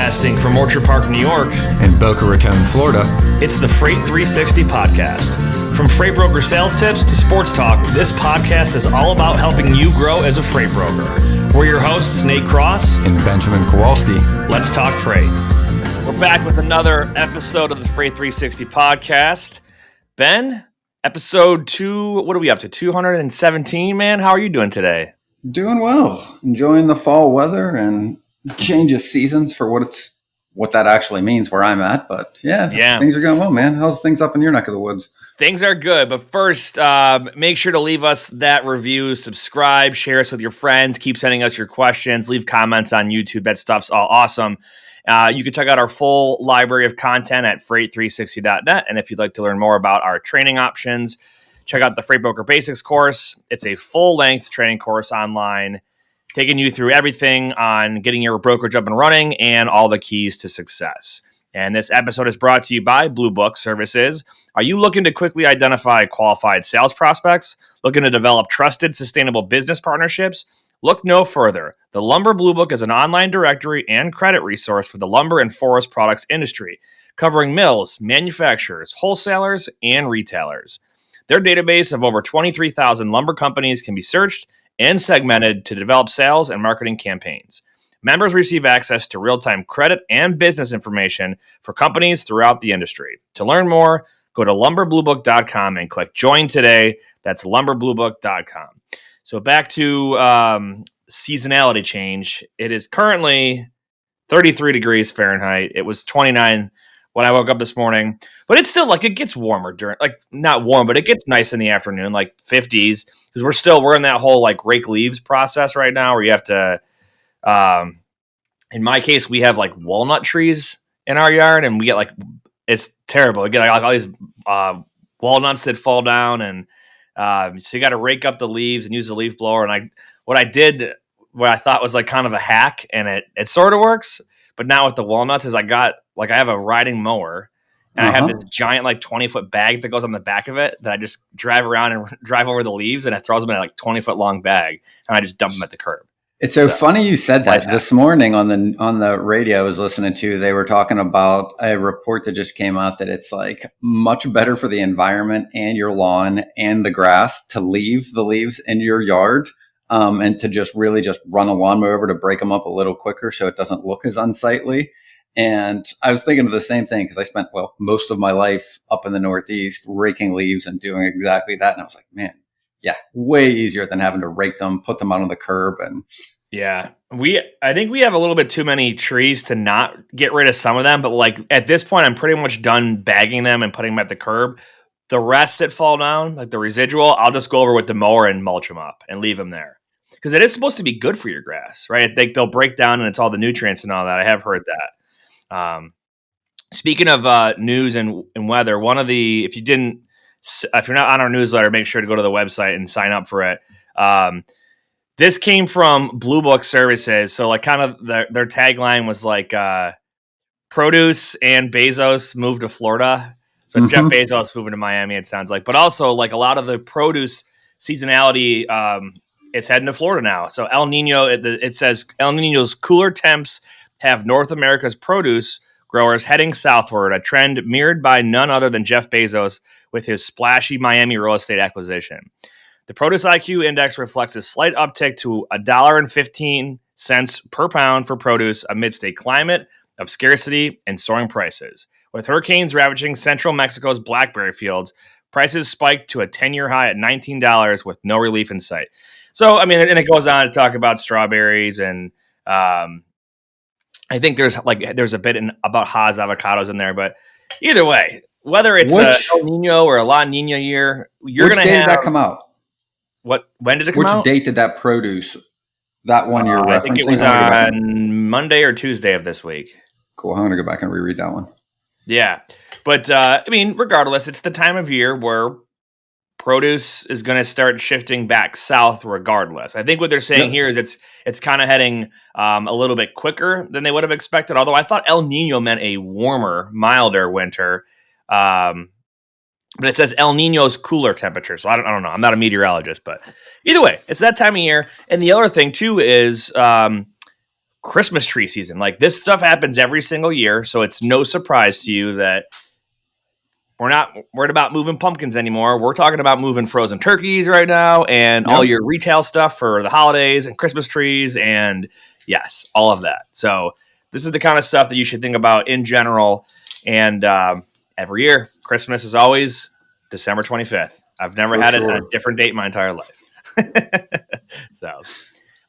Broadcasting from Orchard Park, New York, and Boca Raton, Florida, it's the Freight 360 podcast. From freight broker sales tips to sports talk, this podcast is all about helping you grow as a freight broker. We're your hosts, Nate Cross and Benjamin Kowalski. Let's talk freight. We're back with another episode of the Freight 360 podcast. Ben, episode 2, what are we up to? 217, man? How are you doing today? Doing well. Enjoying the fall weather and change of seasons for what that actually means where I'm at. But yeah, things are going well, man. How's things up in your neck of the woods? Things are good, but first, make sure to leave us that review, subscribe, share us with your friends, keep sending us your questions, leave comments on YouTube. That stuff's all awesome. You can check out our full library of content at freight360.net. And if you'd like to learn more about our training options, check out the Freight Broker Basics course. It's a full-length training course online, taking you through everything on getting your brokerage up and running and all the keys to success. And this episode is brought to you by Blue Book Services. Are you looking to quickly identify qualified sales prospects? Looking to develop trusted, sustainable business partnerships? Look no further. The Lumber Blue Book is an online directory and credit resource for the lumber and forest products industry, covering mills, manufacturers, wholesalers, and retailers. Their database of over 23,000 lumber companies can be searched and segmented to develop sales and marketing campaigns. Members receive access to real-time credit and business information for companies throughout the industry. To learn more, go to lumberbluebook.com and click Join today. That's lumberbluebook.com. So back to seasonality change. It is currently 33 degrees Fahrenheit. It was 29 when I woke up this morning. But it's still it gets warmer during, not warm, but it gets nice in the afternoon, 50s. Because we're in that whole rake leaves process right now where you have to, in my case, we have walnut trees in our yard and we get it's terrible. We get all these walnuts that fall down and so you got to rake up the leaves and use the leaf blower. And what I thought was kind of a hack and it sort of works. But now with the walnuts is I have a riding mower. And I have this giant 20-foot bag that goes on the back of it that I just drive around and drive over the leaves, and it throws them in a 20-foot long bag, and I just dump them at the curb. It's so funny you said that. This morning on the radio I was listening to, they were talking about a report that just came out that it's much better for the environment and your lawn and the grass to leave the leaves in your yard and to just run a lawnmower over to break them up a little quicker so it doesn't look as unsightly. And I was thinking of the same thing because I spent, most of my life up in the Northeast raking leaves and doing exactly that. And I was like, man, yeah, way easier than having to rake them, put them out on the curb. And yeah, I think we have a little bit too many trees to not get rid of some of them. But at this point, I'm pretty much done bagging them and putting them at the curb. The rest that fall down, the residual, I'll just go over with the mower and mulch them up and leave them there. Because it is supposed to be good for your grass, right? They'll break down and it's all the nutrients and all that. I have heard that. Speaking of news and weather, if you're not on our newsletter, make sure to go to the website and sign up for it. This came from Blue Book Services. So kind of their tagline was produce and Bezos moved to Florida. So Jeff Bezos moving to Miami, it sounds like, but also a lot of the produce seasonality, it's heading to Florida now. So El Nino, it says El Nino's cooler temps have North America's produce growers heading southward, a trend mirrored by none other than Jeff Bezos with his splashy Miami real estate acquisition. The Produce IQ Index reflects a slight uptick to $1.15 per pound for produce amidst a climate of scarcity and soaring prices. With hurricanes ravaging central Mexico's blackberry fields, prices spiked to a 10-year high at $19 with no relief in sight. So, and it goes on to talk about strawberries and I think there's a bit about Haas avocados in there, but either way, whether it's a El Nino or a La Nina year, you're going to have. Which date did that come out? When did it come out? Which date did that produce? That one you're referencing? I think it was on Monday or Tuesday of this week. Cool. I'm going to go back and reread that one. Yeah, but regardless, it's the time of year where produce is going to start shifting back south regardless. I think what they're saying here is it's kind of heading a little bit quicker than they would have expected, although I thought El Nino meant a warmer, milder winter. But it says El Nino's cooler temperature, so I don't know. I'm not a meteorologist, but either way, it's that time of year. And the other thing, too, is Christmas tree season. Like this stuff happens every single year. So it's no surprise to you that we're not worried about moving pumpkins anymore. We're talking about moving frozen turkeys right now and all your retail stuff for the holidays and Christmas trees. And yes, all of that. So this is the kind of stuff that you should think about in general. And every year, Christmas is always December 25th. I've never had it on a different date my entire life. So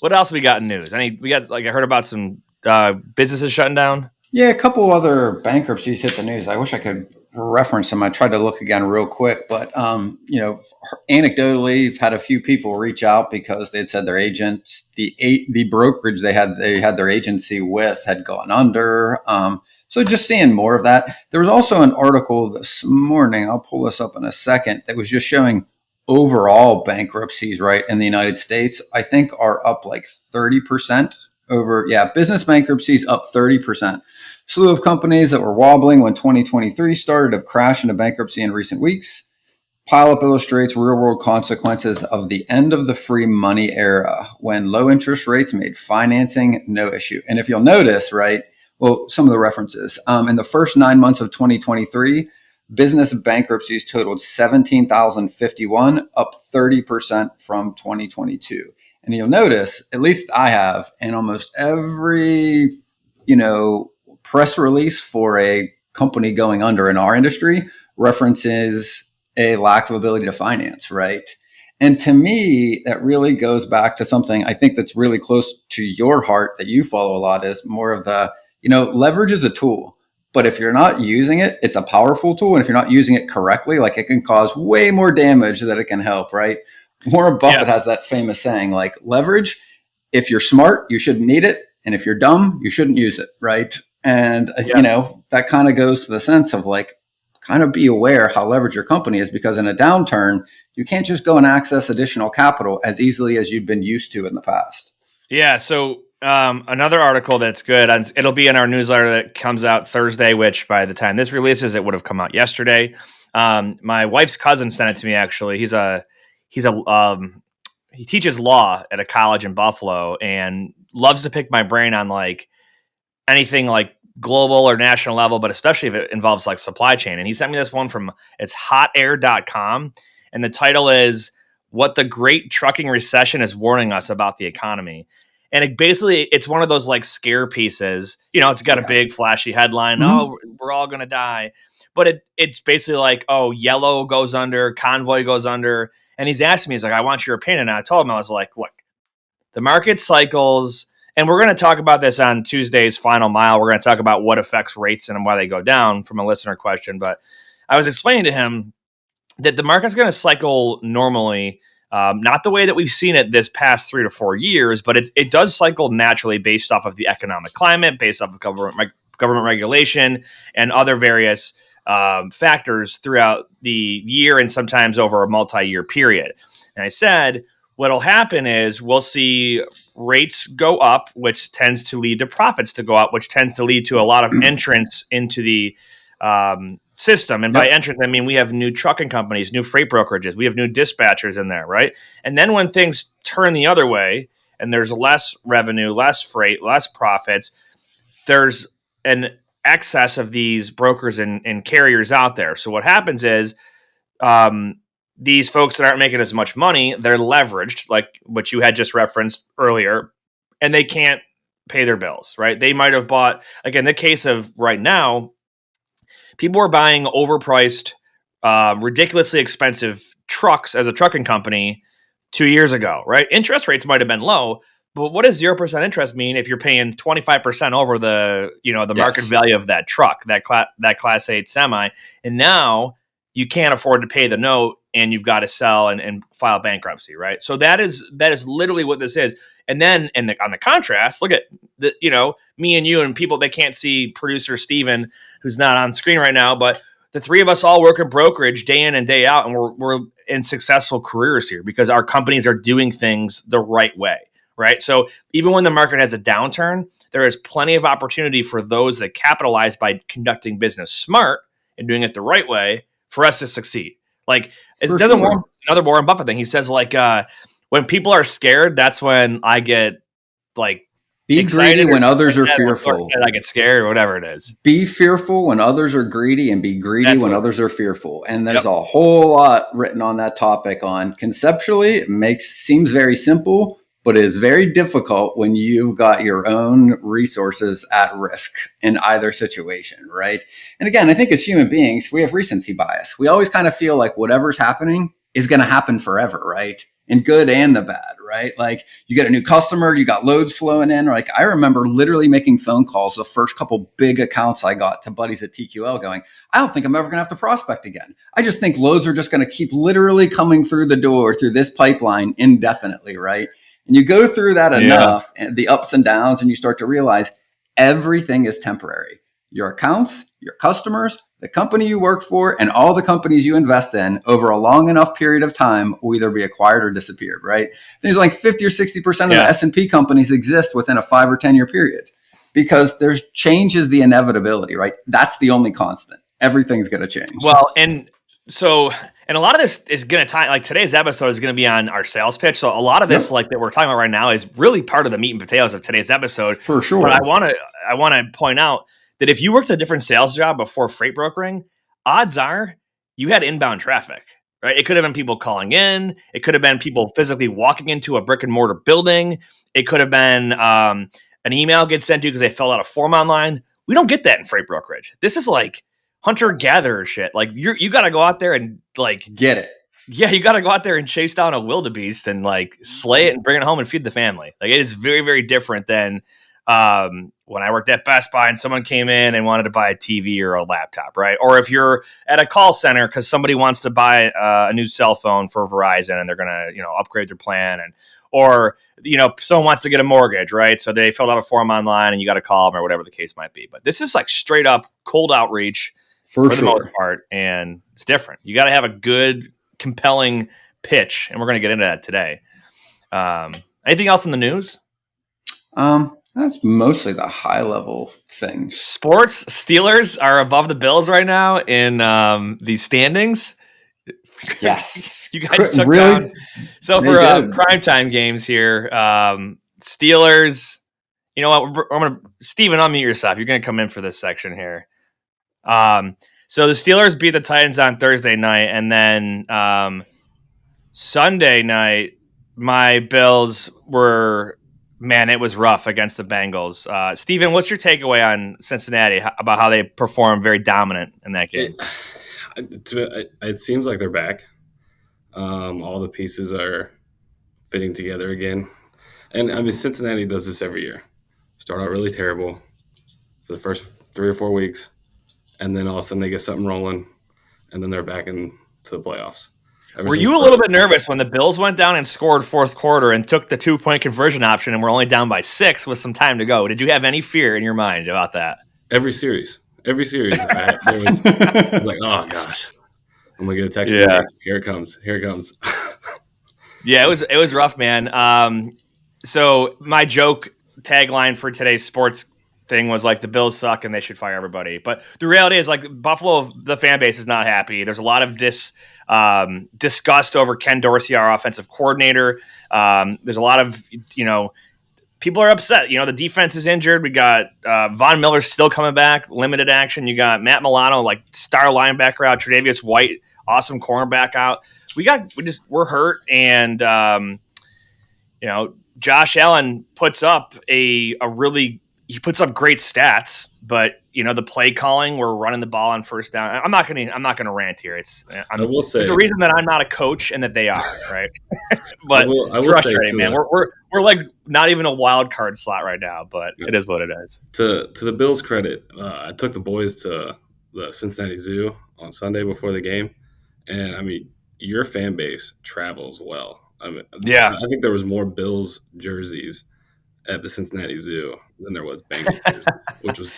what else we got in news? I heard about some businesses shutting down. Yeah, a couple other bankruptcies hit the news. I wish I could reference them. I tried to look again real quick, but anecdotally, I've had a few people reach out because they'd said their agents, the brokerage they had their agency with, had gone under. So just seeing more of that. There was also an article this morning, I'll pull this up in a second, that was just showing overall bankruptcies, right, in the United States, I think are up like 30% business bankruptcies up 30%. Slew of companies that were wobbling when 2023 started have crashed into bankruptcy in recent weeks. Pileup illustrates real-world consequences of the end of the free money era when low interest rates made financing no issue. And if you'll notice, right, well, some of the references. In the first 9 months of 2023, business bankruptcies totaled 17,051, up 30% from 2022. And you'll notice, at least I have, in almost every, press release for a company going under in our industry references a lack of ability to finance, right? And to me, that really goes back to something I think that's really close to your heart that you follow a lot, is more of the, leverage is a tool. But if you're not using it, it's a powerful tool. And if you're not using it correctly, like, it can cause way more damage than it can help, right? Warren Buffett has that famous saying, like, leverage, if you're smart, you shouldn't need it. And if you're dumb, you shouldn't use it, right? And, that kind of goes to the sense of, like, kind of be aware how leveraged your company is, because in a downturn, you can't just go and access additional capital as easily as you've been used to in the past. Yeah. So another article that's good, it'll be in our newsletter that comes out Thursday, which by the time this releases, it would have come out yesterday. My wife's cousin sent it to me, actually. He teaches law at a college in Buffalo and loves to pick my brain on like anything like global or national level, but especially if it involves like supply chain. And he sent me this one it's hotair.com. And the title is "What the Great Trucking Recession is Warning Us About the Economy." And it's one of those like scare pieces, it's got a big flashy headline. Mm-hmm. Oh, we're all going to die. But it's basically like, oh, Yellow goes under, Convoy goes under. And he's asking me, he's like, I want your opinion. And I told him, I was like, look, the market cycles, and we're going to talk about this on Tuesday's Final Mile. We're going to talk about what affects rates and why they go down from a listener question. But I was explaining to him that the market's going to cycle normally, not the way that we've seen it this past 3 to 4 years, but it does cycle naturally based off of the economic climate, based off of government regulation, and other various factors throughout the year and sometimes over a multi-year period. And I said, what'll happen is we'll see rates go up, which tends to lead to profits to go up, which tends to lead to a lot of entrance into the system. And by entrance, I mean we have new trucking companies, new freight brokerages, we have new dispatchers in there, right? And then when things turn the other way and there's less revenue, less freight, less profits, there's an excess of these brokers and carriers out there. So what happens is these folks that aren't making as much money, they're leveraged, like what you had just referenced earlier, and they can't pay their bills, right? They might have bought, like in the case of right now, people are buying overpriced, ridiculously expensive trucks as a trucking company 2 years ago, right? Interest rates might have been low, but what does 0% interest mean if you're paying 25% over the market value of that truck, that Class 8 semi, and now you can't afford to pay the note and you've got to sell and file bankruptcy, right? So that is literally what this is. And then on the contrast, look at me and you and people that can't see producer Steven, who's not on screen right now, but the three of us all work in brokerage day in and day out, and we're in successful careers here because our companies are doing things the right way, right? So even when the market has a downturn, there is plenty of opportunity for those that capitalize by conducting business smart and doing it the right way for us to succeed. Like another Warren Buffett thing. He says like when people are scared, that's when I get like Be greedy when others are fearful. I get scared or whatever it is. Be fearful when others are greedy, and be greedy when others are fearful. And there's a whole lot written on that topic. On conceptually, it seems very simple, but it is very difficult when you've got your own resources at risk in either situation, right? And again, I think as human beings, we have recency bias. We always kind of feel like whatever's happening is going to happen forever, right? In good and the bad, right? Like you get a new customer, you got loads flowing in. Like I remember literally making phone calls, the first couple big accounts I got, to buddies at TQL, going, I don't think I'm ever going to have to prospect again. I just think loads are just going to keep literally coming through the door, through this pipeline indefinitely, right? And you go through that enough, and the ups and downs, and you start to realize everything is temporary. Your accounts, your customers, the company you work for, and all the companies you invest in over a long enough period of time will either be acquired or disappeared, right? There's like 50 or 60% of the S&P companies exist within a 5 or 10 year period because there's change is the inevitability, right? That's the only constant. Everything's going to change. Well, and a lot of this is going to tie, like today's episode is going to be on our sales pitch. So a lot of this, like that we're talking about right now, is really part of the meat and potatoes of today's episode. For sure. But I want to point out that if you worked a different sales job before freight brokering, odds are you had inbound traffic, right? It could have been people calling in. It could have been people physically walking into a brick and mortar building. It could have been an email gets sent to you because they filled out a form online. We don't get that in freight brokerage. This is like hunter-gatherer shit. Like you got to go out there and like get it. Yeah, you got to go out there and chase down a wildebeest and like slay it and bring it home and feed the family. Like it is very, very different than when I worked at Best Buy and someone came in and wanted to buy a TV or a laptop, right? Or if you're at a call center because somebody wants to buy a new cell phone for Verizon and they're going to, upgrade their plan, or someone wants to get a mortgage, right? So they filled out a form online and you got to call them or whatever the case might be. But this is like straight up cold outreach for the most part, and it's different. You got to have a good, compelling pitch, and we're going to get into that today. Anything else in the news? That's mostly the high level things. Sports, Steelers are above the Bills right now in the standings. Yes. You guys took really? down. So for primetime games here, Steelers, you know what? Steven, unmute yourself. You're going to come in for this section here. So the Steelers beat the Titans on Thursday night, and then Sunday night, my Bills were... Man, it was rough against the Bengals. Steven, what's your takeaway on Cincinnati about how they performed very dominant in that game? It seems like they're back. All the pieces are fitting together again. And, I mean, Cincinnati does this every year. Start out really terrible for the first 3 or 4 weeks, and then all of a sudden they get something rolling, and then they're back into the playoffs. Were you a little bit nervous when the Bills went down and scored fourth quarter and took the 2-point conversion option and were only down by 6 with some time to go? Did you have any fear in your mind about that? Every series, I was like, oh gosh, I'm gonna get a text. Yeah, here it comes. Yeah, it was rough, man. So my joke tagline for today's sports thing was like the Bills suck and they should fire everybody. But the reality is like Buffalo, the fan base is not happy. There's a lot of disgust over Ken Dorsey, our offensive coordinator. There's a lot of, people are upset. The defense is injured. We got Von Miller still coming back, limited action. You got Matt Milano, like star linebacker out, Tre'Davious White, awesome cornerback out. We're hurt. And, Josh Allen puts up he puts up great stats, but the play calling, we're running the ball on first down. I'm not gonna rant here. There's a reason that I'm not a coach and that they are, right? But it's frustrating, man. We're like not even a wild card slot right now, but it is what it is. To the Bills' credit, I took the boys to the Cincinnati Zoo on Sunday before the game, and I mean your fan base travels well. I think there was more Bills jerseys at the Cincinnati Zoo than there was Bengals jerseys, which was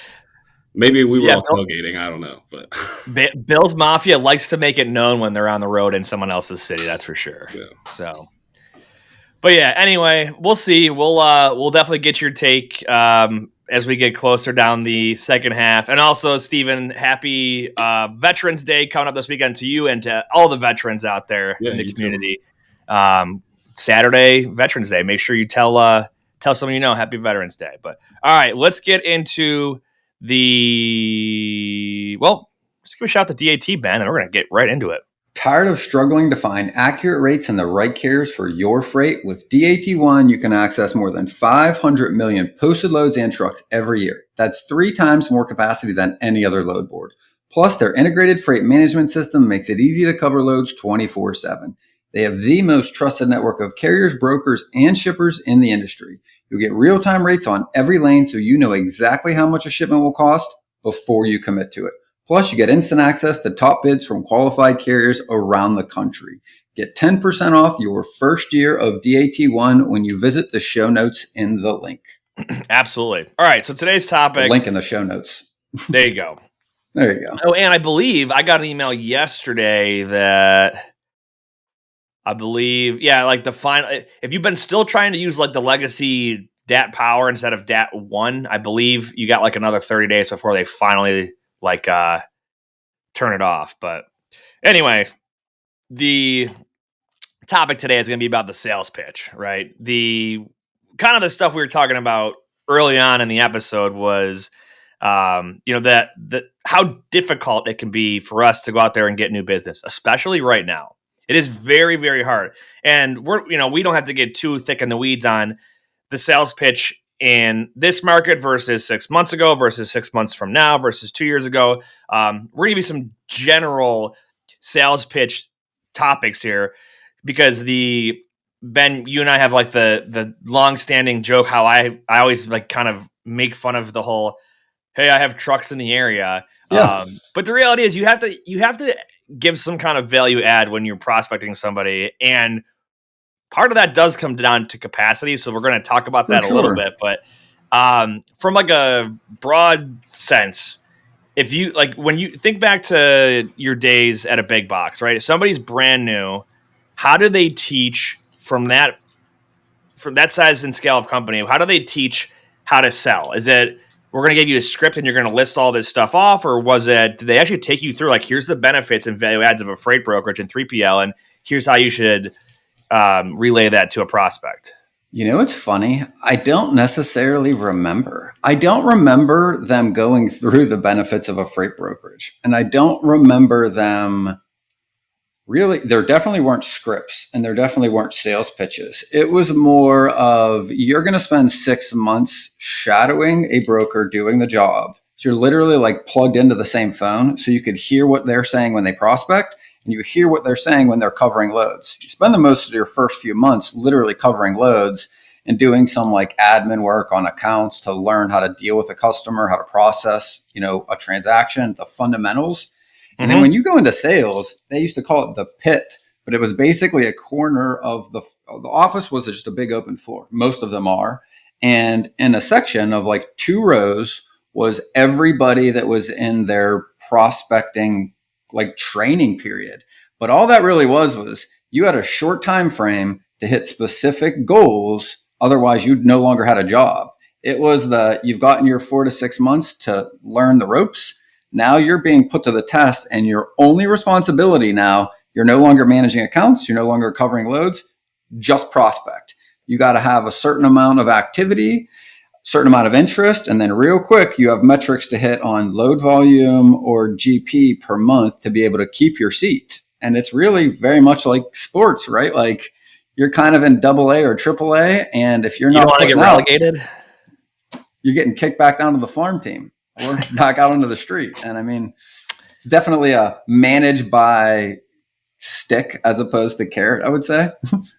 maybe we were all tailgating. I don't know, but Bills Mafia likes to make it known when they're on the road in someone else's city. That's for sure. Yeah. So, but yeah. Anyway, we'll see. We'll definitely get your take as we get closer down the second half. And also, Steven, happy Veterans Day coming up this weekend to you and to all the veterans out there in the community. Saturday, Veterans Day. Make sure you tell Tell someone you know Happy Veterans Day. But all right, let's get into let's give a shout out to DAT, Ben, and we're going to get right into it. Tired of struggling to find accurate rates and the right carriers for your freight? With DAT1, you can access more than 500 million posted loads and trucks every year. That's 3 times more capacity than any other load board. Plus, their integrated freight management system makes it easy to cover loads 24/7. They have the most trusted network of carriers, brokers, and shippers in the industry. You'll get real-time rates on every lane so you know exactly how much a shipment will cost before you commit to it. Plus, you get instant access to top bids from qualified carriers around the country. Get 10% off your first year of DAT1 when you visit the show notes in the link. Absolutely. All right, so today's topic. Link in the show notes. There you go. There you go. Oh, and I believe I got an email yesterday that like the final. If you've been still trying to use like the legacy DAT Power instead of DAT 1, I believe you got like another 30 days before they finally turn it off. But anyway, the topic today is going to be about the sales pitch, right? The kind of the stuff we were talking about early on in the episode was, that how difficult it can be for us to go out there and get new business, especially right now. It is very, very hard. And we don't have to get too thick in the weeds on the sales pitch in this market versus 6 months ago versus 6 months from now versus 2 years ago. We're going to give you some general sales pitch topics here because Ben, you and I have like the long-standing joke how I always like kind of make fun of the whole, hey, I have trucks in the area. Yeah. But the reality is you have to give some kind of value add when you're prospecting somebody, and part of that does come down to capacity. So we're going to talk about that a little bit, but from like a broad sense, if you when you think back to your days at a big box, right? If somebody's brand new, how do they teach from that size and scale of company? How do they teach how to sell? Is it, we're going to give you a script and you're going to list all this stuff off? Or did they actually take you through, like, here's the benefits and value adds of a freight brokerage and 3PL, and here's how you should relay that to a prospect? It's funny. I don't necessarily remember. I don't remember them going through the benefits of a freight brokerage. And I don't remember them really, there definitely weren't scripts and there definitely weren't sales pitches. It was more of, you're going to spend 6 months shadowing a broker doing the job. So you're literally like plugged into the same phone. So you could hear what they're saying when they prospect, and you hear what they're saying when they're covering loads. You spend the most of your first few months literally covering loads and doing some like admin work on accounts to learn how to deal with a customer, how to process, a transaction, the fundamentals. And then when you go into sales, they used to call it the pit, but it was basically a corner of the office was just a big open floor. Most of them are. And in a section of like 2 rows was everybody that was in their prospecting like training period. But all that really was you had a short time frame to hit specific goals. Otherwise, you no longer had a job. It was you've gotten your 4 to 6 months to learn the ropes. Now you're being put to the test, and your only responsibility now, you're no longer managing accounts. You're no longer covering loads, just prospect. You got to have a certain amount of activity, certain amount of interest, and then real quick, you have metrics to hit on load volume or GP per month to be able to keep your seat. And it's really very much like sports, right? Like you're kind of in AA or AAA, and if you're not, you don't want to get relegated, you're getting kicked back down to the farm team or back out onto the street. And I mean, it's definitely a managed by stick as opposed to carrot, I would say.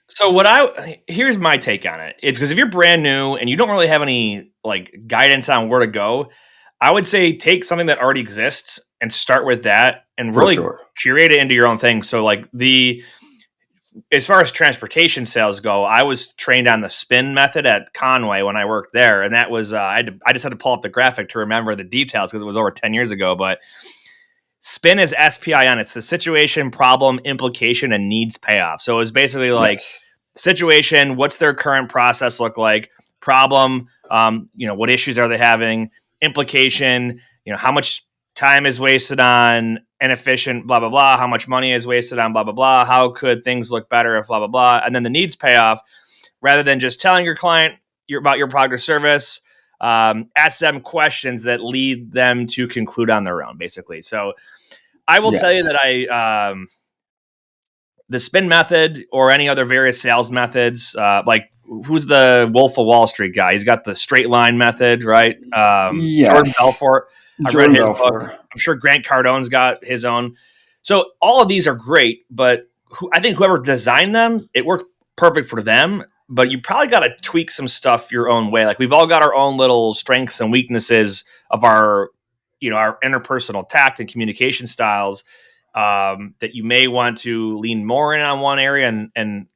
So here's my take on it. Because if you're brand new and you don't really have any like guidance on where to go, I would say take something that already exists and start with that and really curate it into your own thing. So like as far as transportation sales go, I was trained on the spin method at Conway when I worked there. And that was, I just had to pull up the graphic to remember the details because it was over 10 years ago. But SPIN is SPIN. It's the situation, problem, implication, and needs payoff. So it was basically like situation, what's their current process look like? Problem, what issues are they having? Implication, how much time is wasted on inefficient, blah, blah, blah. How much money is wasted on blah, blah, blah. How could things look better if blah, blah, blah. And then the needs payoff, rather than just telling your client, about your product or service. Ask them questions that lead them to conclude on their own, basically. So I will tell you that the spin method or any other various sales methods, like who's the Wolf of Wall Street guy? He's got the straight line method, right? Jordan Belfort. I've read his book. I'm sure Grant Cardone's got his own. So all of these are great, but I think whoever designed them, it worked perfect for them. But you probably got to tweak some stuff your own way. Like we've all got our own little strengths and weaknesses of our interpersonal tact and communication styles that you may want to lean more in on one area and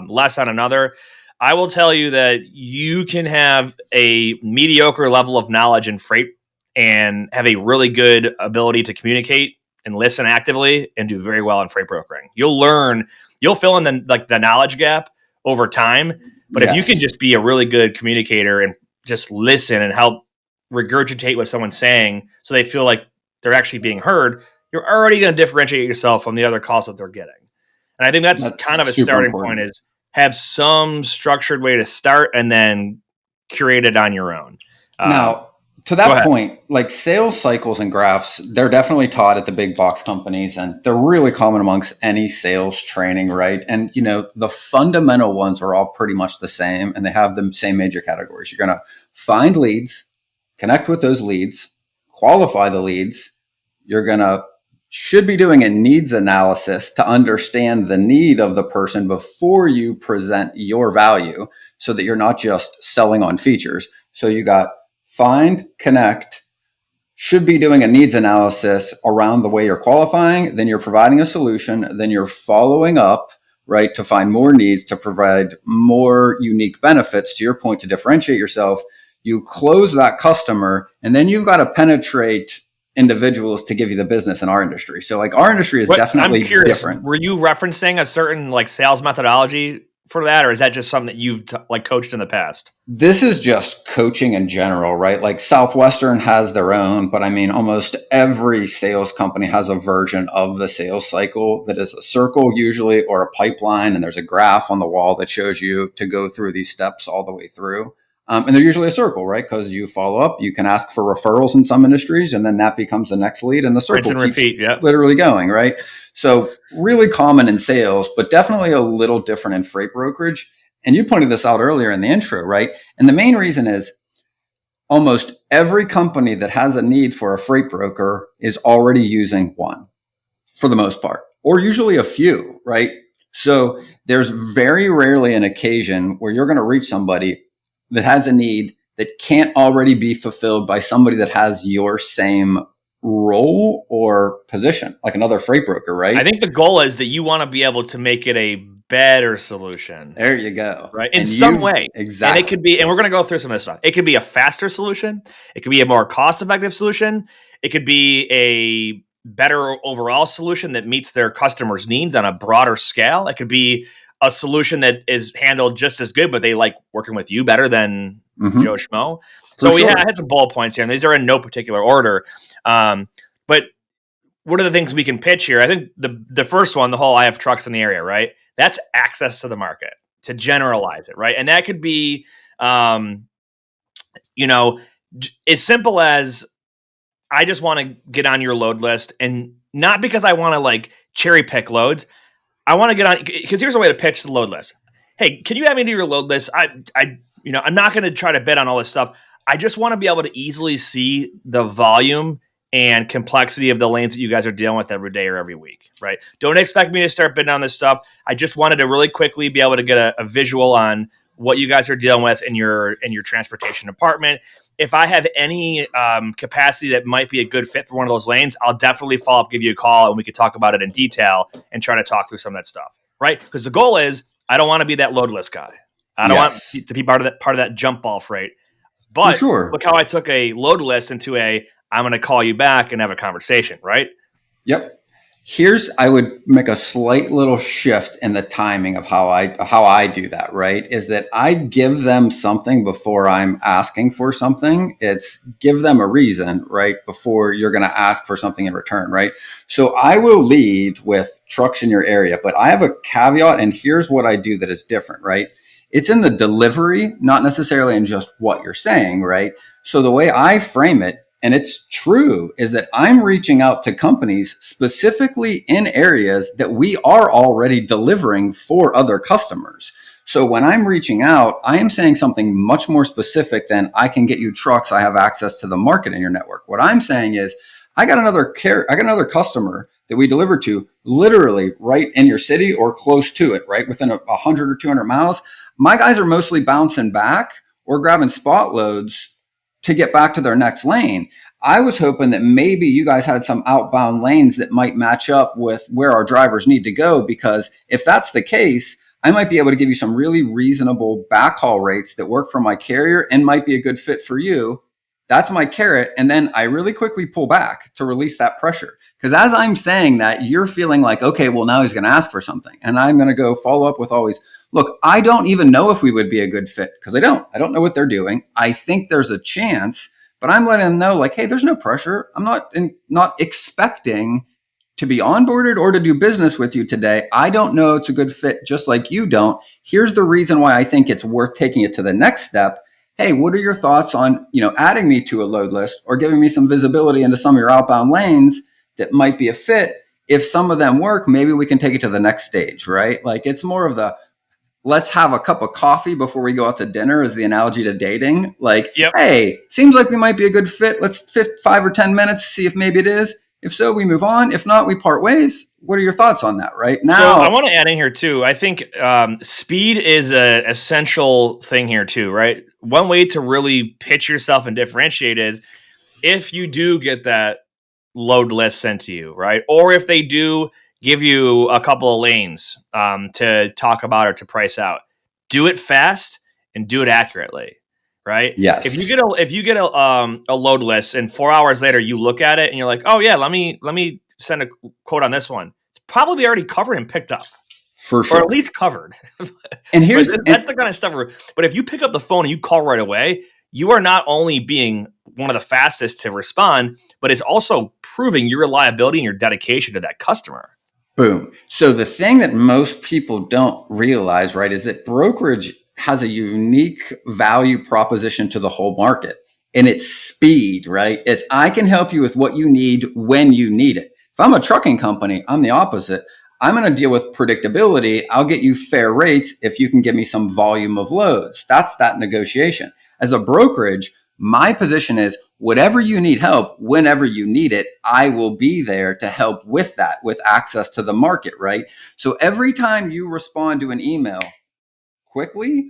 less on another. I will tell you that you can have a mediocre level of knowledge in freight and have a really good ability to communicate and listen actively and do very well in freight brokering. You'll fill in the knowledge gap over time. But if you can just be a really good communicator and just listen and help regurgitate what someone's saying so they feel like they're actually being heard, you're already going to differentiate yourself from the other calls that they're getting. And I think that's kind of a starting point, is have some structured way to start and then curate it on your own. Now, to that point, like sales cycles and graphs, they're definitely taught at the big box companies, and they're really common amongst any sales training, right? And, the fundamental ones are all pretty much the same, and they have the same major categories. You're going to find leads, connect with those leads, qualify the leads. Should be doing a needs analysis to understand the need of the person before you present your value so that you're not just selling on features. So you got find, connect, should be doing a needs analysis around the way you're qualifying, then you're providing a solution, then you're following up, right, to find more needs, to provide more unique benefits, to your point, to differentiate yourself. You close that customer, and then you've got to penetrate individuals to give you the business in our industry. So like our industry is definitely different. Were you referencing a certain like sales methodology for that, or is that just something that you've coached in the past? This is just coaching in general, right? Like Southwestern has their own, but I mean, almost every sales company has a version of the sales cycle that is a circle usually, or a pipeline. And there's a graph on the wall that shows you to go through these steps all the way through. And they're usually a circle, right? Because you follow up, you can ask for referrals in some industries, and then that becomes the next lead, and the circle keeps literally going, right? So really common in sales, but definitely a little different in freight brokerage. And you pointed this out earlier in the intro, right? And the main reason is almost every company that has a need for a freight broker is already using one for the most part, or usually a few, right? So there's very rarely an occasion where you're going to reach somebody that has a need that can't already be fulfilled by somebody that has your same role or position, like another freight broker, right? I think the goal is that you want to be able to make it a better solution. There you go. Right. In some way. Exactly. And it could be, and we're going to go through some of this stuff. It could be a faster solution. It could be a more cost-effective solution. It could be a better overall solution that meets their customers' needs on a broader scale. It could be a solution that is handled just as good, but they like working with you better than Joe Schmo. So I had some bullet points here, and these are in no particular order. But what are the things we can pitch here? I think the first one, the whole I have trucks in the area, right? That's access to the market, to generalize it, right? And that could be, as simple as I just want to get on your load list, and not because I want to cherry pick loads. I want to get on, because here's a way to pitch the load list. Hey, can you add me to your load list? I'm not going to try to bid on all this stuff. I just want to be able to easily see the volume and complexity of the lanes that you guys are dealing with every day or every week, right? Don't expect me to start bidding on this stuff. I just wanted to really quickly be able to get a visual on what you guys are dealing with in your transportation department. If I have any capacity that might be a good fit for one of those lanes, I'll definitely follow up, give you a call, and we could talk about it in detail and try to talk through some of that stuff, right? Because the goal is I don't want to be that load list guy. I don't want to be part of that jump ball freight. But look how I took a load list into I'm going to call you back and have a conversation, right? Yep. I would make a slight little shift in the timing of how I do that, right? Is that I give them something before I'm asking for something. It's give them a reason, right? Before you're going to ask for something in return, right? So I will lead with trucks in your area, but I have a caveat, and here's what I do that is different, right? It's in the delivery, not necessarily in just what you're saying, right? So the way I frame it, and it's true, is that I'm reaching out to companies specifically in areas that we are already delivering for other customers. So when I'm reaching out, I am saying something much more specific than I can get you trucks. I have access to the market in your network. What I'm saying is I got another customer that we deliver to literally right in your city or close to it, right within 100 or 200 miles. My guys are mostly bouncing back or grabbing spot loads to get back to their next lane. I was hoping that maybe you guys had some outbound lanes that might match up with where our drivers need to go, because if that's the case, I might be able to give you some really reasonable backhaul rates that work for my carrier and might be a good fit for you. That's my carrot. And then I really quickly pull back to release that pressure. Because as I'm saying that, you're feeling like, okay, well, now he's going to ask for something. And I'm going to go follow up with always, look, I don't even know if we would be a good fit, because I don't know what they're doing. I think there's a chance, but I'm letting them know like, hey, there's no pressure. I'm not expecting to be onboarded or to do business with you today. I don't know it's a good fit, just like you don't. Here's the reason why I think it's worth taking it to the next step. Hey, what are your thoughts on, adding me to a load list or giving me some visibility into some of your outbound lanes that might be a fit? If some of them work, maybe we can take it to the next stage, right? Like it's more of the, let's have a cup of coffee before we go out to dinner is the analogy to dating. Like, yep. Hey, seems like we might be a good fit. Let's 5 or 10 minutes, see if maybe it is. If so, we move on. If not, we part ways. What are your thoughts on that right now? So I want to add in here too. I think speed is an essential thing here too, right? One way to really pitch yourself and differentiate is if you do get that load list sent to you, right? Or if they do give you a couple of lanes to talk about or to price out, do it fast and do it accurately. Right? Yes. If you get a load list and 4 hours later you look at it and you're like, oh yeah, let me send a quote on this one. It's probably already covered and picked up, for sure, or at least covered. And that's the kind of stuff. But if you pick up the phone and you call right away, you are not only being one of the fastest to respond, but it's also proving your reliability and your dedication to that customer. Boom. So the thing that most people don't realize, right, is that brokerage has a unique value proposition to the whole market, and it's speed, right? It's I can help you with what you need when you need it. If I'm a trucking company, I'm the opposite. I'm going to deal with predictability. I'll get you fair rates if you can give me some volume of loads. That's that negotiation. As a brokerage, my position is whatever you need help, whenever you need it, I will be there to help with that, with access to the market, right? So every time you respond to an email quickly,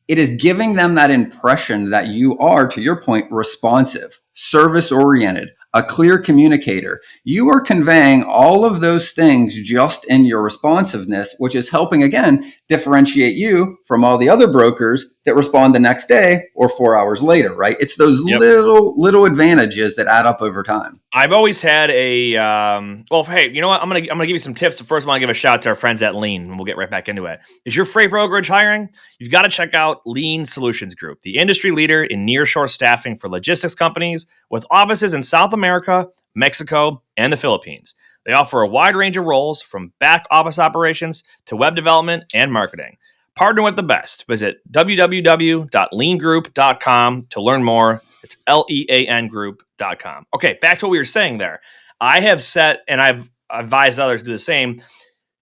it is giving them that impression that you are, to your point, responsive, service-oriented, a clear communicator. You are conveying all of those things just in your responsiveness, which is helping, again, differentiate you from all the other brokers that respond the next day or 4 hours later, right? It's those little advantages that add up over time. I've always had a hey, you know what? I'm gonna give you some tips. But first, I want to give a shout out to our friends at Lean, and we'll get right back into it. Is your freight brokerage hiring? You've got to check out Lean Solutions Group, the industry leader in nearshore staffing for logistics companies with offices in South America, Mexico, and the Philippines. They offer a wide range of roles from back office operations to web development and marketing. Partner with the best. Visit www.leangroup.com to learn more. It's LEAN group.com. Okay, back to what we were saying there. I have set, and I've advised others to do the same,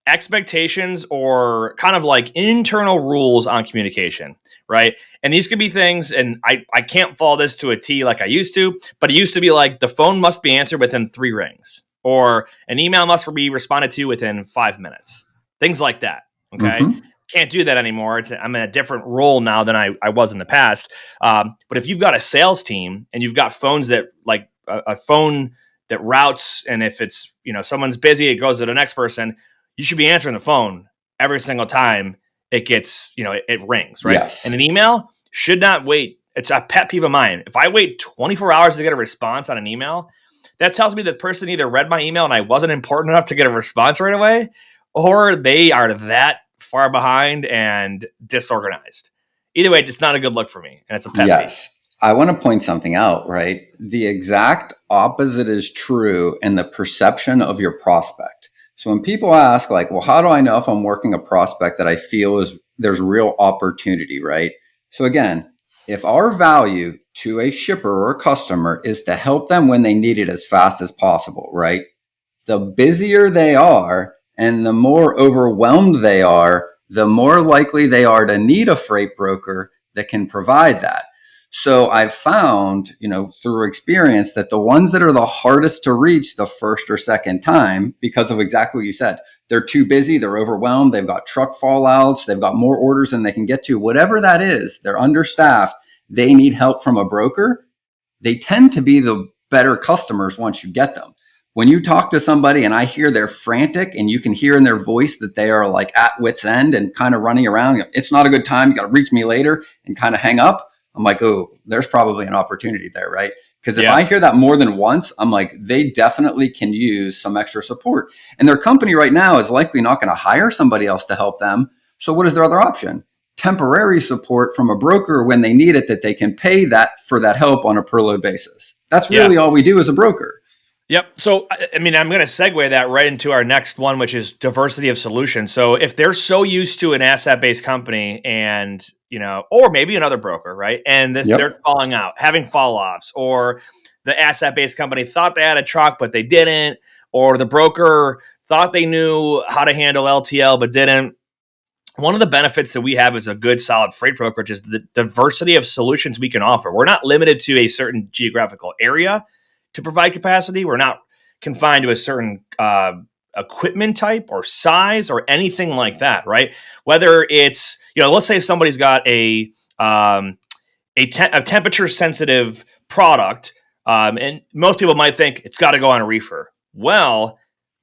expectations or kind of like internal rules on communication, right? And these could be things, and I can't follow this to a T like I used to, but it used to be like the phone must be answered within 3 rings, or an email must be responded to within 5 minutes. Things like that, okay? Mm-hmm. Can't do that anymore. I'm in a different role now than I was in the past. But if you've got a sales team and you've got phones that like a phone that routes, and if it's, someone's busy, it goes to the next person, you should be answering the phone every single time it gets, it rings, right? Yes. And an email should not wait. It's a pet peeve of mine. If I wait 24 hours to get a response on an email, that tells me the person either read my email and I wasn't important enough to get a response right away, or they are that far behind and disorganized. Either way, it's not a good look for me, and it's a pet peeve. I want to point something out, right? The exact opposite is true in the perception of your prospect. So when people ask like, well, how do I know if I'm working a prospect that I feel there's real opportunity, right? So again, if our value to a shipper or customer is to help them when they need it as fast as possible, right? The busier they are and the more overwhelmed they are, the more likely they are to need a freight broker that can provide that. So I've found, through experience, that the ones that are the hardest to reach the first or second time, because of exactly what you said, they're too busy, they're overwhelmed, they've got truck fallouts, they've got more orders than they can get to, whatever that is, they're understaffed, they need help from a broker. They tend to be the better customers once you get them. When you talk to somebody and I hear they're frantic and you can hear in their voice that they are like at wit's end and kind of running around, it's not a good time, you got to reach me later, and kind of hang up, I'm like, oh, there's probably an opportunity there, right? Because if I hear that more than once, I'm like, they definitely can use some extra support. And their company right now is likely not going to hire somebody else to help them. So what is their other option? Temporary support from a broker when they need it, that they can pay that for that help on a per load basis. That's really all we do as a broker. Yep. So, I mean, I'm going to segue that right into our next one, which is diversity of solutions. So if they're so used to an asset-based company and, or maybe another broker, right? And they're falling out, having fall-offs, or the asset-based company thought they had a truck, but they didn't, or the broker thought they knew how to handle LTL, but didn't. One of the benefits that we have as a good, solid freight brokerage is the diversity of solutions we can offer. We're not limited to a certain geographical area to provide capacity. We're not confined to a certain equipment type or size or anything like that, right? Whether it's, let's say somebody's got a temperature sensitive product, and most people might think it's got to go on a reefer. Well,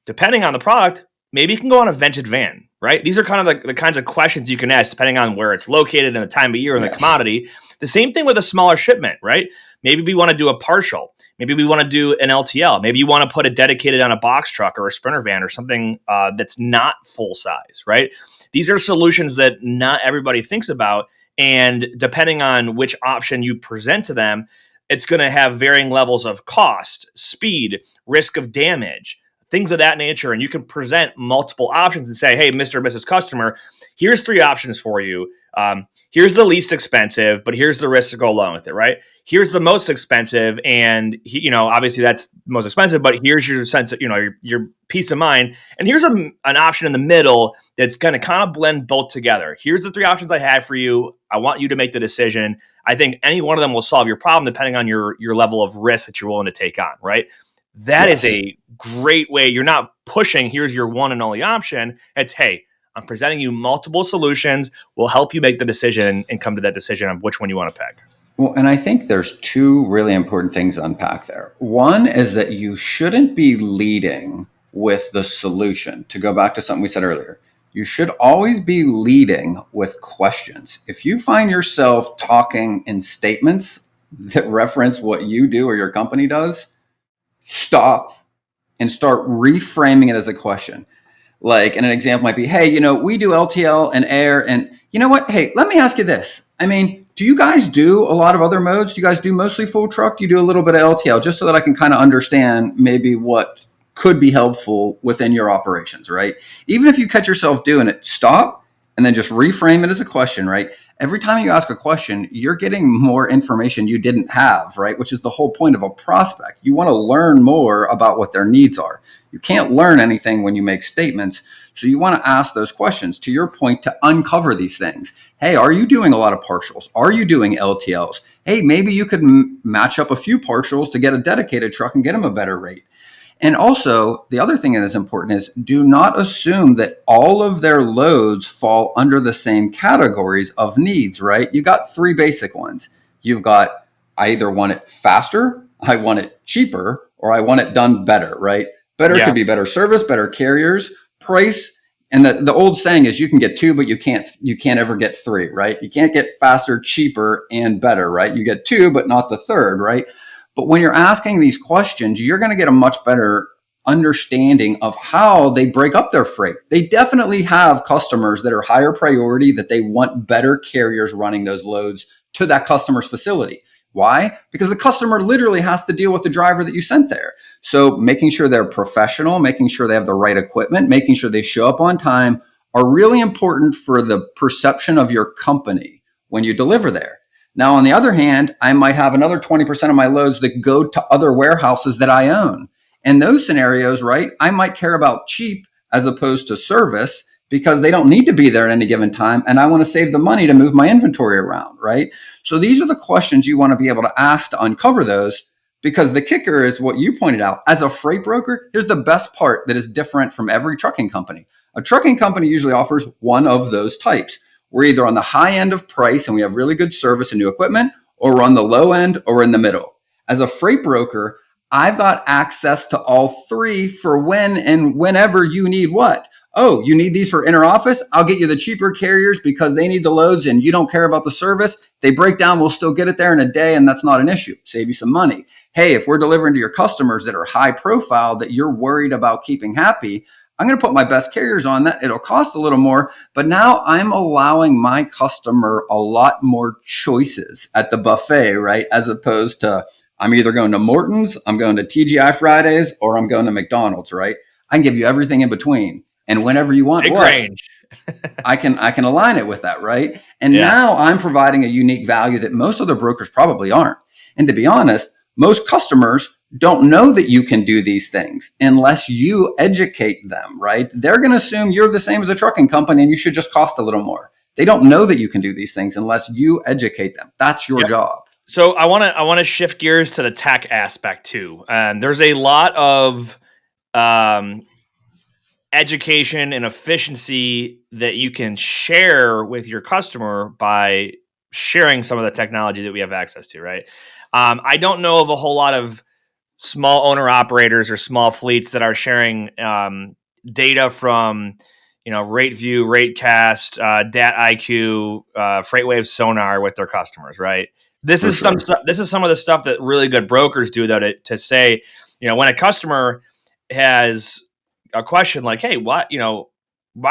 depending on the product, maybe it can go on a vented van, right? These are kind of the kinds of questions you can ask depending on where it's located and the time of year and the commodity. The same thing with a smaller shipment, right? Maybe we want to do a partial. Maybe we want to do an LTL. Maybe you want to put it dedicated on a box truck or a Sprinter van or something that's not full size, right? These are solutions that not everybody thinks about. And depending on which option you present to them, it's going to have varying levels of cost, speed, risk of damage, things of that nature. And you can present multiple options and say, hey, Mr. or Mrs. Customer, here's 3 options for you. Here's the least expensive, but here's the risk to go along with it, right? Here's the most expensive, and obviously that's most expensive, but here's your sense of, your peace of mind. And here's an option in the middle that's going to kind of blend both together. Here's the 3 options I had for you. I want you to make the decision. I think any one of them will solve your problem depending on your level of risk that you're willing to take on, right? That is a great way. You're not pushing, here's your one and only option. It's, hey, I'm presenting you multiple solutions. We'll help you make the decision and come to that decision on which one you want to pick. Well, and I think there's 2 really important things to unpack there. One is that you shouldn't be leading with the solution. To go back to something we said earlier, you should always be leading with questions. If you find yourself talking in statements that reference what you do or your company does, stop and start reframing it as a question. Like, and an example might be, hey, we do LTL and air, and you know what? Hey, let me ask you this. I mean, do you guys do a lot of other modes? Do you guys do mostly full truck? Do you do a little bit of LTL, just so that I can kind of understand maybe what could be helpful within your operations, right? Even if you catch yourself doing it, stop and then just reframe it as a question, right? Every time you ask a question, you're getting more information you didn't have, right? Which is the whole point of a prospect. You want to learn more about what their needs are. You can't learn anything when you make statements. So you want to ask those questions, to your point, to uncover these things. Hey, are you doing a lot of partials? Are you doing LTLs? Hey, maybe you could match up a few partials to get a dedicated truck and get them a better rate. And also, the other thing that is important is, do not assume that all of their loads fall under the same categories of needs, right? You got 3 basic ones. You've got, I either want it faster, I want it cheaper, or I want it done better, right? Better could be better service, better carriers, price. And the old saying is, you can get 2, but you can't ever get 3, right? You can't get faster, cheaper, and better, right? You get 2, but not the third, right? But when you're asking these questions, you're going to get a much better understanding of how they break up their freight. They definitely have customers that are higher priority, that they want better carriers running those loads to that customer's facility. Why? Because the customer literally has to deal with the driver that you sent there. So making sure they're professional, making sure they have the right equipment, making sure they show up on time, are really important for the perception of your company when you deliver there. Now, on the other hand, I might have another 20% of my loads that go to other warehouses that I own. In those scenarios, right, I might care about cheap as opposed to service because they don't need to be there at any given time. And I want to save the money to move my inventory around, right? So these are the questions you want to be able to ask to uncover those, because the kicker is what you pointed out. As a freight broker, here's the best part that is different from every trucking company. A trucking company usually offers one of those types. We're either on the high end of price and we have really good service and new equipment, or we're on the low end or in the middle. As a freight broker, I've got access to all three for when and whenever you need what. Oh, you need these for inner office? I'll get you the cheaper carriers because they need the loads and you don't care about the service. They break down, we'll still get it there in a day, and that's not an issue. Save you some money. Hey, if we're delivering to your customers that are high profile that you're worried about keeping happy, I'm going to put my best carriers on that. It'll cost a little more, but now I'm allowing my customer a lot more choices at the buffet, right? As opposed to I'm either going to Morton's, I'm going to TGI Fridays, or I'm going to McDonald's, right? I can give you everything in between. And whenever you want, big range. I can align it with that, right? And now I'm providing a unique value that most other brokers probably aren't. And to be honest, most customers don't know that you can do these things unless you educate them, right? They're going to assume you're the same as a trucking company and you should just cost a little more. They don't know that you can do these things unless you educate them. That's your job. So I want to shift gears to the tech aspect too. There's a lot of education and efficiency that you can share with your customer by sharing some of the technology that we have access to, right? I don't know of a whole lot of small owner operators or small fleets that are sharing data from, RateView, RateCast, DatIQ, FreightWaves, Sonar with their customers, right? This is some of the stuff that really good brokers do, though, to say, when a customer has a question like, hey, why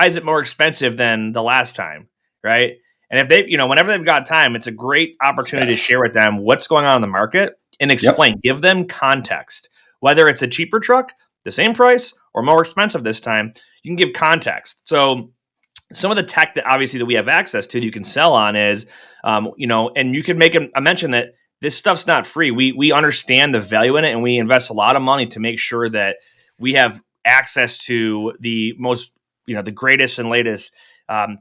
is it more expensive than the last time, right? And if they, whenever they've got time, it's a great opportunity to share with them what's going on in the market and explain, give them context. Whether it's a cheaper truck, the same price, or more expensive this time, you can give context. So some of the tech that obviously that we have access to that you can sell on is, and you can make a mention that this stuff's not free. We understand the value in it, and we invest a lot of money to make sure that we have access to the most, the greatest and latest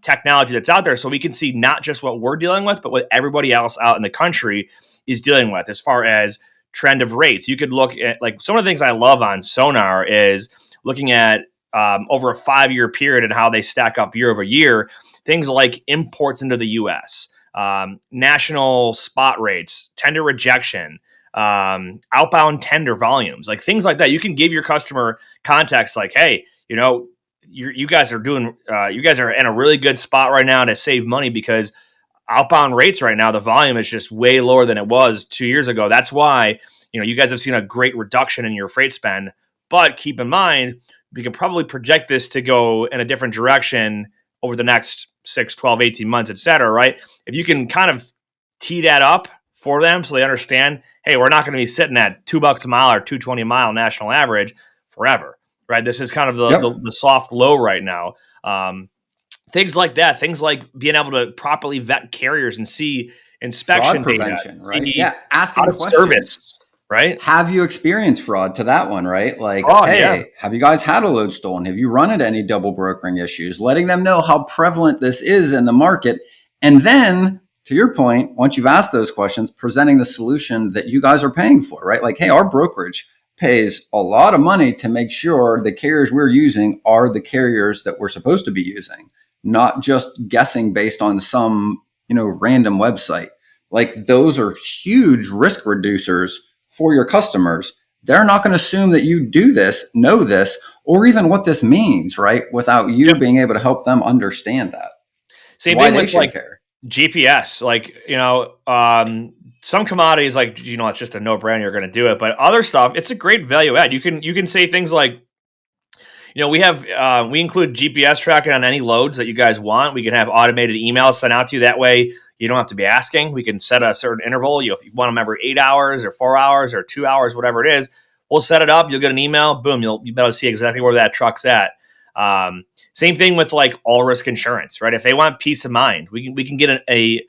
technology that's out there, so we can see not just what we're dealing with, but what everybody else out in the country is dealing with as far as trend of rates. You could look at, like, some of the things I love on Sonar is looking at over a 5-year period and how they stack up year over year. Things like imports into the U.S., national spot rates, tender rejection, outbound tender volumes, like things like that. You can give your customer context, like, hey, you guys are doing, you guys are in a really good spot right now to save money because outbound rates right now, the volume is just way lower than it was 2 years ago. That's why, you guys have seen a great reduction in your freight spend. But keep in mind, we can probably project this to go in a different direction over the next 6, 12, 18 months, et cetera, right? If you can kind of tee that up for them so they understand, hey, we're not going to be sitting at $2 a mile or $2.20 a mile national average forever, right? This is kind of the soft low right now. Things like that, things like being able to properly vet carriers and see inspection fraud data, prevention, right? Asking questions. Service, right? Have you experienced fraud to that one, right? Like, have you guys had a load stolen? Have you run into any double brokering issues? Letting them know how prevalent this is in the market. And then, to your point, once you've asked those questions, presenting the solution that you guys are paying for, right? Like, hey, our brokerage pays a lot of money to make sure the carriers we're using are the carriers that we're supposed to be using, not just guessing based on some, random website. Like, those are huge risk reducers for your customers. They're not going to assume that you do this, know this, or even what this means, right? Without you being able to help them understand that. Same thing with like GPS, like, some commodities, like, it's just a no-brainer, you're going to do it. But other stuff, it's a great value add. You can say things like, we include GPS tracking on any loads that you guys want. We can have automated emails sent out to you. That way you don't have to be asking. We can set a certain interval. If you want them every 8 hours or 4 hours or 2 hours, whatever it is, we'll set it up. You'll get an email. Boom. You'll be able to see exactly where that truck's at. Same thing with like all risk insurance, right? If they want peace of mind, we can get a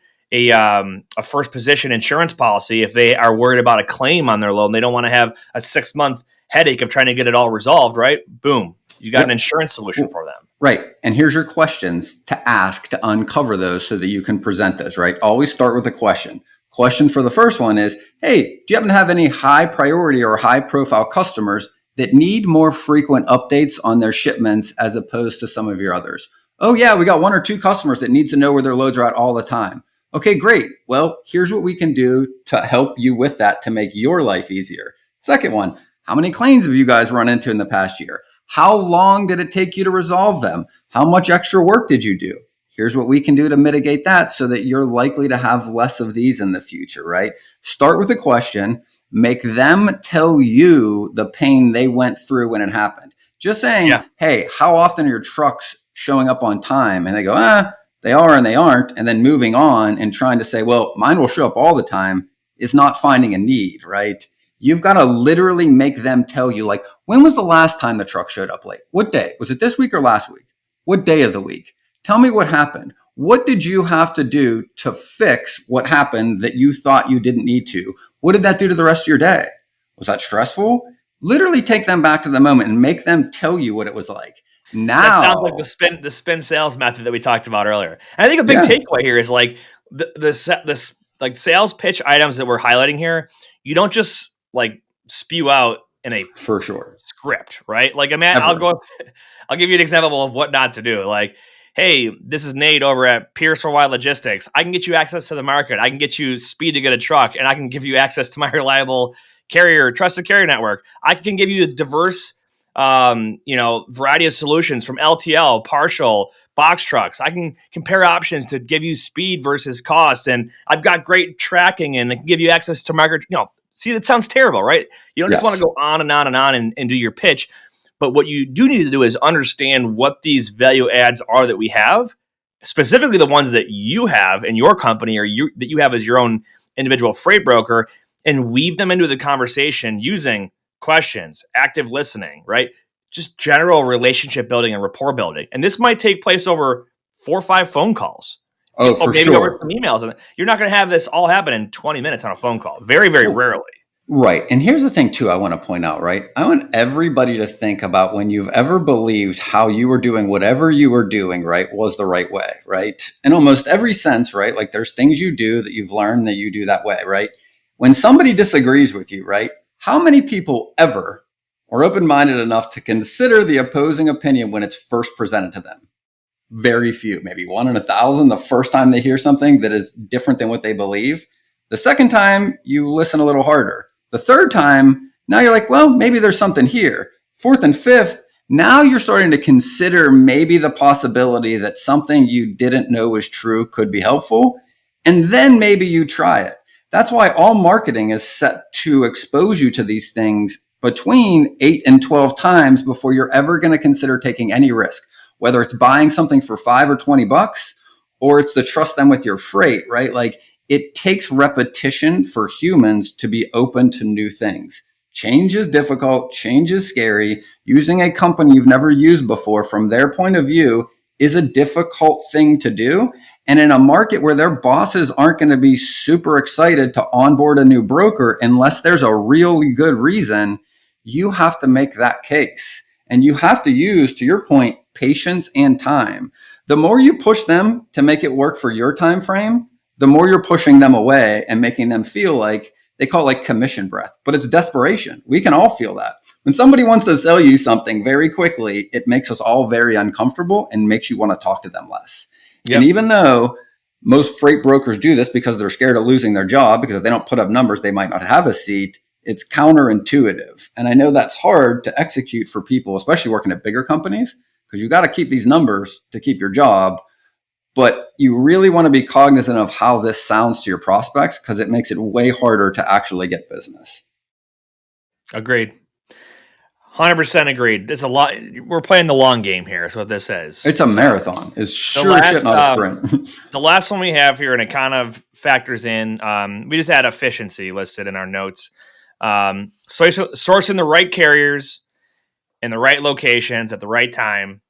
first position insurance policy if they are worried about a claim on their loan. They don't want to have a 6-month headache of trying to get it all resolved, right? Boom. You got an insurance solution for them. Right. And here's your questions to ask to uncover those so that you can present those, right? Always start with a question. Question for the first one is, hey, do you happen to have any high priority or high profile customers that need more frequent updates on their shipments as opposed to some of your others? Oh yeah, we got 1 or 2 customers that need to know where their loads are at all the time. Okay, great. Well, here's what we can do to help you with that to make your life easier. Second one, how many claims have you guys run into in the past year? How long did it take you to resolve them? How much extra work did you do? Here's what we can do to mitigate that so that you're likely to have less of these in the future, right? Start with a question, make them tell you the pain they went through when it happened. Just saying, hey, how often are your trucks showing up on time? And they go, they are and they aren't. And then moving on and trying to say, well, mine will show up all the time is not finding a need, right? You've got to literally make them tell you, like, when was the last time the truck showed up late? What day? Was it this week or last week? What day of the week? Tell me what happened. What did you have to do to fix what happened that you thought you didn't need to? What did that do to the rest of your day? Was that stressful? Literally take them back to the moment and make them tell you what it was like. Now that sounds like the spin sales method that we talked about earlier. And I think a big takeaway here is like the like sales pitch items that we're highlighting here. You don't just like spew out in a for sure script, right? Like, I mean, I'll give you an example of what not to do. Like, hey, this is Nate over at Pierce Worldwide Logistics. I can get you access to the market. I can get you speed to get a truck, and I can give you access to my reliable carrier, trusted carrier network. I can give you a diverse, variety of solutions from LTL, partial, box trucks. I can compare options to give you speed versus cost, and I've got great tracking, and I can give you access to market. See, that sounds terrible, right? You don't just want to go on and on and on and do your pitch. But what you do need to do is understand what these value adds are that we have, specifically the ones that you have in your company or that you have as your own individual freight broker, and weave them into the conversation using questions, active listening, right? Just general relationship building and rapport building. And this might take place over 4 or 5 phone calls. Maybe over some emails. And you're not going to have this all happen in 20 minutes on a phone call. Very, very rarely. Right. And here's the thing, too, I want to point out, right? I want everybody to think about when you've ever believed how you were doing whatever you were doing, right, was the right way, right? In almost every sense, right? Like there's things you do that you've learned that you do that way, right? When somebody disagrees with you, right? How many people ever are open-minded enough to consider the opposing opinion when it's first presented to them? Very few, maybe 1 in 1,000 the first time they hear something that is different than what they believe. The second time, you listen a little harder. The third time, now you're like, well, maybe there's something here. Fourth and fifth, now you're starting to consider maybe the possibility that something you didn't know was true could be helpful. And then maybe you try it. That's why all marketing is set to expose you to these things between 8 and 12 times before you're ever going to consider taking any risk. Whether it's buying something for $5 or $20, or it's to trust them with your freight, right? Like it takes repetition for humans to be open to new things. Change is difficult. Change is scary. Using a company you've never used before from their point of view is a difficult thing to do. And in a market where their bosses aren't going to be super excited to onboard a new broker unless there's a really good reason, you have to make that case. And you have to use, to your point, patience and time. The more you push them to make it work for your time frame, the more you're pushing them away and making them feel like, they call it like commission breath, but it's desperation. We can all feel that. When somebody wants to sell you something very quickly, it makes us all very uncomfortable and makes you want to talk to them less. Yep. And even though most freight brokers do this because they're scared of losing their job, because if they don't put up numbers, they might not have a seat, it's counterintuitive. And I know that's hard to execute for people, especially working at bigger companies, because you got to keep these numbers to keep your job. But you really want to be cognizant of how this sounds to your prospects, because it makes it way harder to actually get business. Agreed. 100% agreed. There's a lot. We're playing the long game here. Is what this is. It's a marathon. It's sure shit not a sprint. The last one we have here, and it kind of factors in. We just had efficiency listed in our notes. So sourcing the right carriers in the right locations at the right time.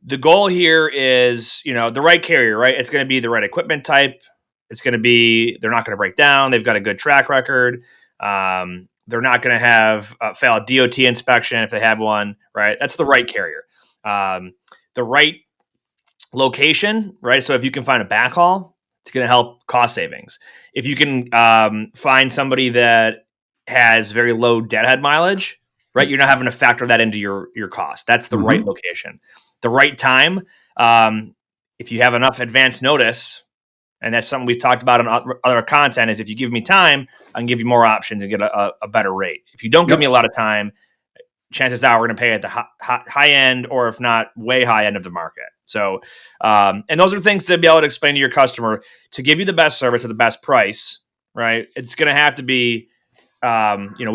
The goal here is, the right carrier, right? It's going to be the right equipment type. It's going to be, they're not going to break down. They've got a good track record. They're not going to have fail a DOT inspection if they have one, right? That's the right carrier. The right location, right? So if you can find a backhaul, it's going to help cost savings. If you can find somebody that has very low deadhead mileage, right? You're not having to factor that into your cost. That's the right location. The right time. If you have enough advance notice, and that's something we've talked about in other content, is if you give me time, I can give you more options and get a better rate. If you don't give me a lot of time, chances are we're going to pay at the high end, or if not way high end of the market. So, and those are things to be able to explain to your customer to give you the best service at the best price, right? It's going to have to be, we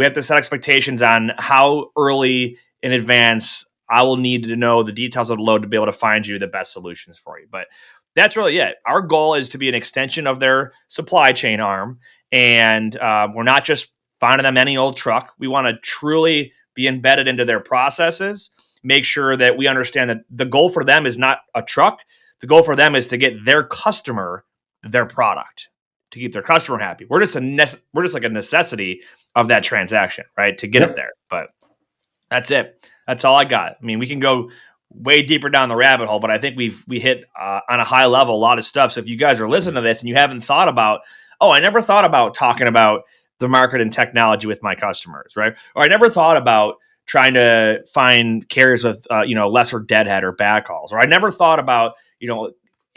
have to set expectations on how early in advance I will need to know the details of the load to be able to find you the best solutions for you. But that's really it. Our goal is to be an extension of their supply chain arm. And we're not just finding them any old truck. We want to truly be embedded into their processes, make sure that we understand that the goal for them is not a truck. The goal for them is to get their customer their product, to keep their customer happy. We're just like a necessity of that transaction, right? To get it there. But that's it. That's all I got. I mean, we can go way deeper down the rabbit hole, but I think we hit on a high level a lot of stuff. So if you guys are listening to this and you haven't thought about, I never thought about talking about the market and technology with my customers, right? Or I never thought about trying to find carriers with, lesser deadhead or backhauls. Or I never thought about,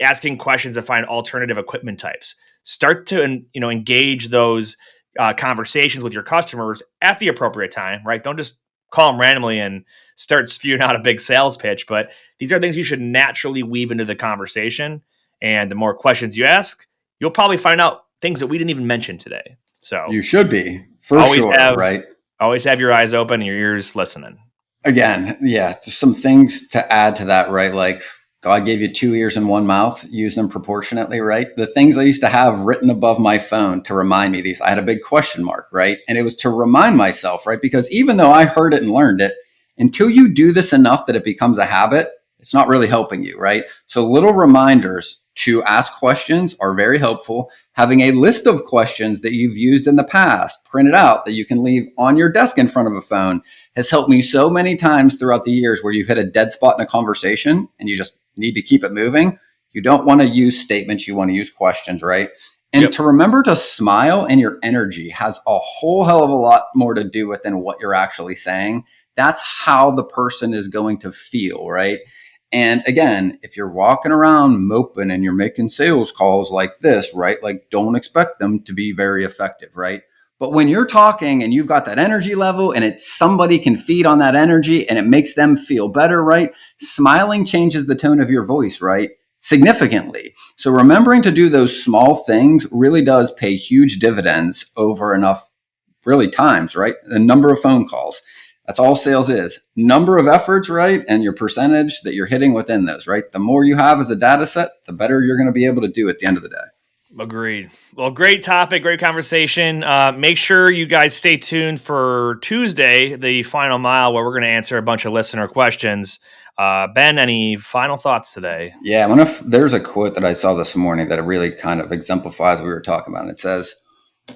asking questions to find alternative equipment types. Start to, engage those conversations with your customers at the appropriate time, right? Don't just call them randomly and start spewing out a big sales pitch. But these are things you should naturally weave into the conversation. And the more questions you ask, you'll probably find out things that we didn't even mention today. So you should be, for sure, right? Always have your eyes open and your ears listening. Again, just some things to add to that, right? Like, God gave you 2 ears and 1 mouth, use them proportionately, right? The things I used to have written above my phone to remind me these, I had a big question mark, right? And it was to remind myself, right? Because even though I heard it and learned it, until you do this enough that it becomes a habit, it's not really helping you, right? So little reminders to ask questions are very helpful. Having a list of questions that you've used in the past printed out that you can leave on your desk in front of a phone has helped me so many times throughout the years where you've hit a dead spot in a conversation and you just need to keep it moving. You don't want to use statements. You want to use questions, right? And to remember to smile, and your energy has a whole hell of a lot more to do with than what you're actually saying. That's how the person is going to feel, right? And again, if you're walking around moping and you're making sales calls like this, right? Like, don't expect them to be very effective, right? But when you're talking and you've got that energy level and somebody can feed on that energy and it makes them feel better, right? Smiling changes the tone of your voice, right? Significantly. So remembering to do those small things really does pay huge dividends over enough really times, right? The number of phone calls. That's all sales is. Number of efforts, right? And your percentage that you're hitting within those, right? The more you have as a data set, the better you're going to be able to do at the end of the day. Agreed. Well, great topic, great conversation. Make sure you guys stay tuned for Tuesday, the final mile, where we're going to answer a bunch of listener questions. Ben, any final thoughts today? Yeah, there's a quote that I saw this morning that really kind of exemplifies what we were talking about. It says,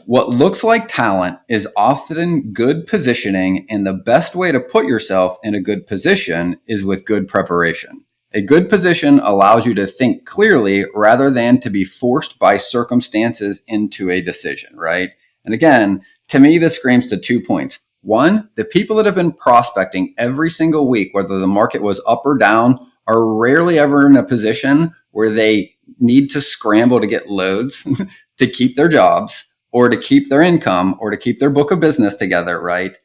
"What looks like talent is often good positioning, and the best way to put yourself in a good position is with good preparation. A good position allows you to think clearly rather than to be forced by circumstances into a decision," right? And again, to me, this screams to 2 points. One, the people that have been prospecting every single week, whether the market was up or down, are rarely ever in a position where they need to scramble to get loads to keep their jobs, or to keep their income, or to keep their book of business together, right?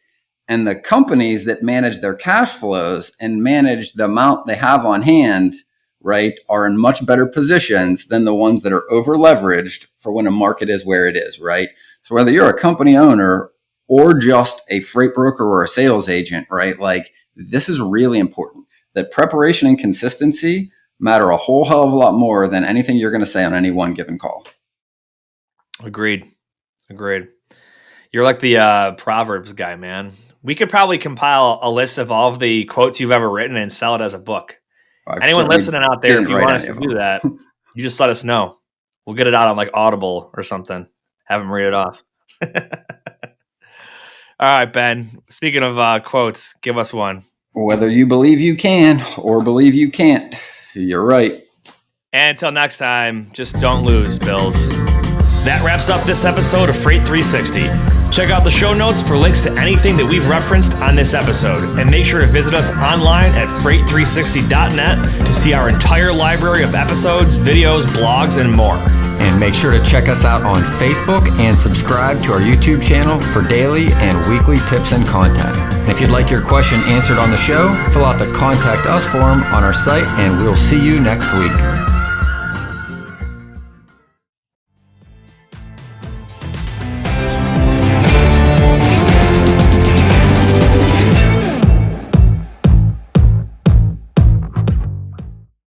And the companies that manage their cash flows and manage the amount they have on hand, right, are in much better positions than the ones that are over leveraged for when a market is where it is, right? So whether you're a company owner or just a freight broker or a sales agent, right, like, this is really important. That preparation and consistency matter a whole hell of a lot more than anything you're going to say on any one given call. Agreed. You're like the Proverbs guy, man. We could probably compile a list of all of the quotes you've ever written and sell it as a book. Anyone listening out there, if you want us to do that, you just let us know. We'll get it out on like Audible or something. Have them read it off. All right, Ben. Speaking of quotes, give us one. Whether you believe you can or believe you can't, you're right. And until next time, just don't lose, Bills. That wraps up this episode of Freight 360. Check out the show notes for links to anything that we've referenced on this episode. And make sure to visit us online at freight360.net to see our entire library of episodes, videos, blogs, and more. And make sure to check us out on Facebook and subscribe to our YouTube channel for daily and weekly tips and content. And if you'd like your question answered on the show, fill out the Contact Us form on our site, and we'll see you next week.